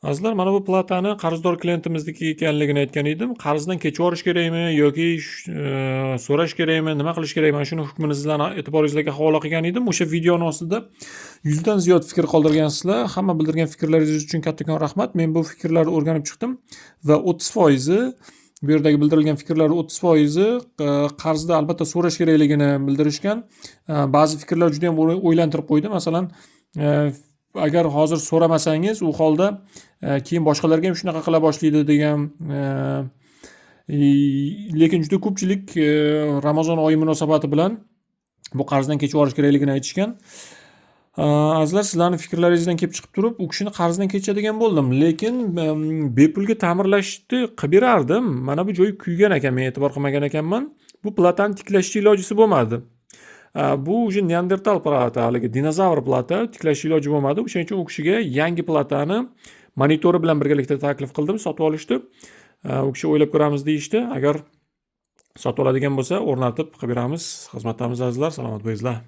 Azizlar, mana bu platani qarzdor klientimizniki ekanligini aytgan edim. Qarzdan kechib yuborish kerakmi yoki so'rash kerakmi, nima qilish kerak? Mana shuni hukmini sizlarning e'tiboringizga havola qilgan edim. O'sha videoning ostida 100 dan ziyod fikr qoldirgansizlar. Hamma bildirgan fikrlaringiz uchun kattakon rahmat. Men bu fikrlarni o'rganib chiqdim va 30% bu yerdagi bildirilgan fikrlar 30% qarzda albatta so'rash kerakligini bildirishgan. Ba'zi fikrlar juda ham o'ylantirib qo'ydi. Masalan, agar hozir so'ramasangiz, u holda keyin boshqalarga ham shunaqa qila boshlaydi degan, lekin juda ko'pchilik Ramazon oyi munosabati bilan bu qarzdan kechib olish kerakligini aytishgan. Azizlar, sizlarning fikrlaringizdan kelib chiqib turib, u kishini qarzdan kechadigan bo'ldim, lekin bepulga ta'mirlashni qilib berardim. Mana bu joyi kuygan ekan, men e'tibor qilmagan ekanman. Bu platani tiklashni ilojisi bo'lmadi. Bu уже neandertal plata, haligi dinozavr plata, tiklash iloji bo'lmadi. O'shaning uchun u kishiga yangi platani monitori bilan birgalikda taklif qildim, sotib olishdi. U kishi o'ylab ko'ramiz deyishdi. Agar sotib oladigan bo'lsa, o'rnatib qilib beramiz. Xizmatdamiz azizlar, salomat bo'linglar.